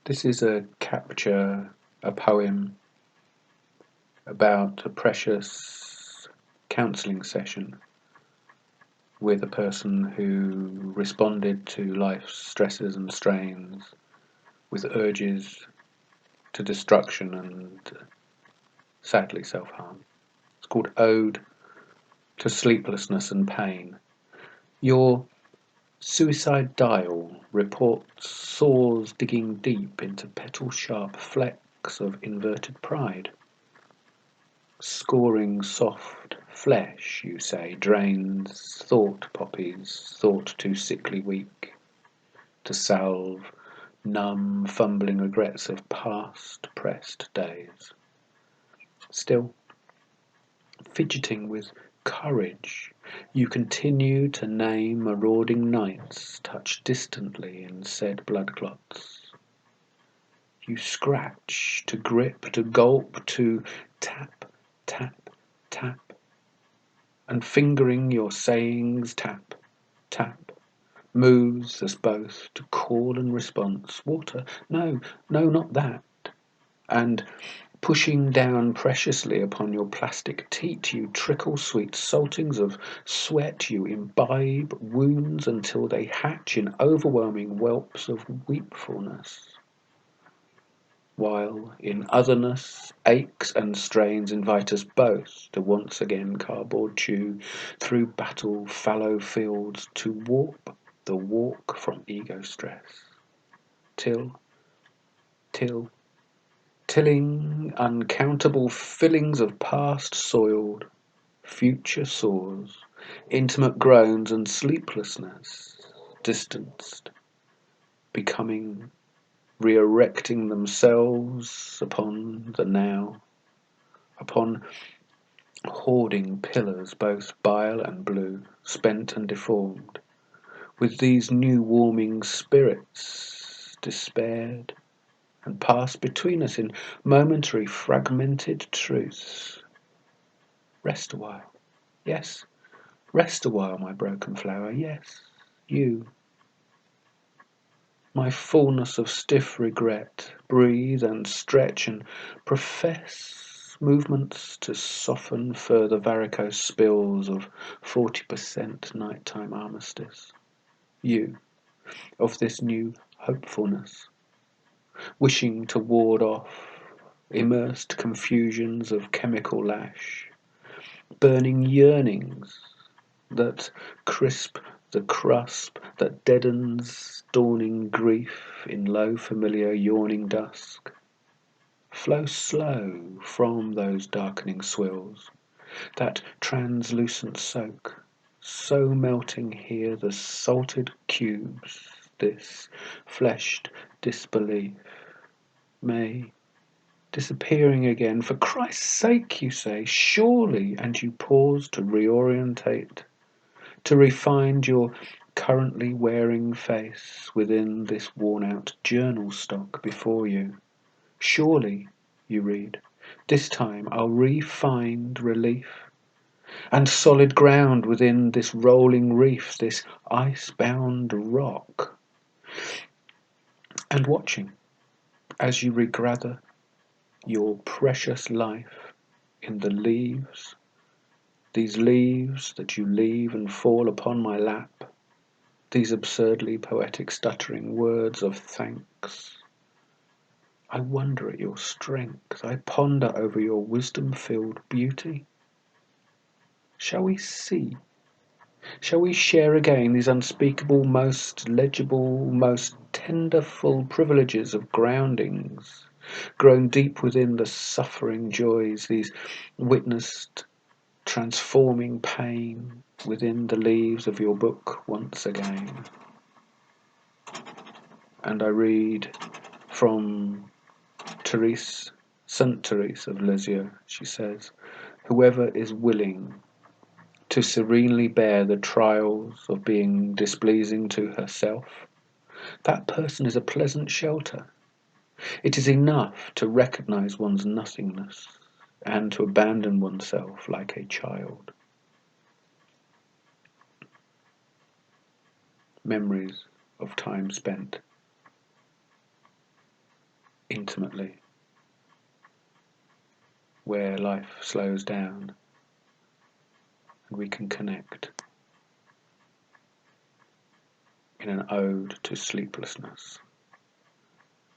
This is a poem about a precious counselling session with a person who responded to life's stresses and strains with urges to destruction and sadly self-harm. It's called Ode to Sleeplessness and Pain. Your suicide dial reports sores digging deep into petal-sharp flecks of inverted pride. Scoring soft flesh, you say, drains thought poppies, thought too sickly weak to salve numb, fumbling regrets of past pressed days. Still, fidgeting with courage, you continue to name marauding nights touched distantly in said blood clots. You scratch, to grip, to gulp, to tap, tap, tap, and fingering your sayings, tap, tap, moves us both to call and response. Water, no, no, not that. And pushing down preciously upon your plastic teat, you trickle sweet saltings of sweat, you imbibe wounds until they hatch in overwhelming whelps of weepfulness. While in otherness, aches and strains invite us both to once again cardboard chew through battle fallow fields to warp the walk from ego stress. Tilling uncountable fillings of past soiled, future sores, intimate groans and sleeplessness, distanced, becoming re-erecting themselves upon the now, upon hoarding pillars both bile and blue, spent and deformed, with these new warming spirits despaired, and passed between us in momentary fragmented truths. Rest a while, yes, rest a while, my broken flower, yes, you. My fullness of stiff regret, breathe and stretch and profess movements to soften further varicose spills of 40% nighttime armistice. You, of this new hopefulness, wishing to ward off immersed confusions of chemical lash, burning yearnings that crisp the crusp that deadens dawning grief in low familiar yawning dusk. Flow slow from those darkening swills, that translucent soak, so melting here the salted cubes, this fleshed disbelief, may disappearing again. For Christ's sake, you say, surely, and you pause to reorientate, to refine your currently wearing face within this worn-out journal stock before you. Surely, you read, this time I'll re-find relief and solid ground within this rolling reef, this ice-bound rock. And watching as you regather your precious life in the leaves, these leaves that you leave and fall upon my lap, these absurdly poetic stuttering words of thanks. I wonder at your strength, I ponder over your wisdom-filled beauty. Shall we see? Shall we share again these unspeakable, most legible, most tenderful privileges of groundings, grown deep within the suffering joys, these witnessed transforming pain within the leaves of your book once again? And I read from Therese, Saint Therese of Lisieux. She says, whoever is willing to serenely bear the trials of being displeasing to herself, that person is a pleasant shelter. It is enough to recognize one's nothingness and to abandon oneself like a child. Memories of time spent. intimately, where life slows down and we can connect in an ode to sleeplessness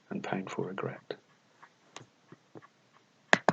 and painful regret.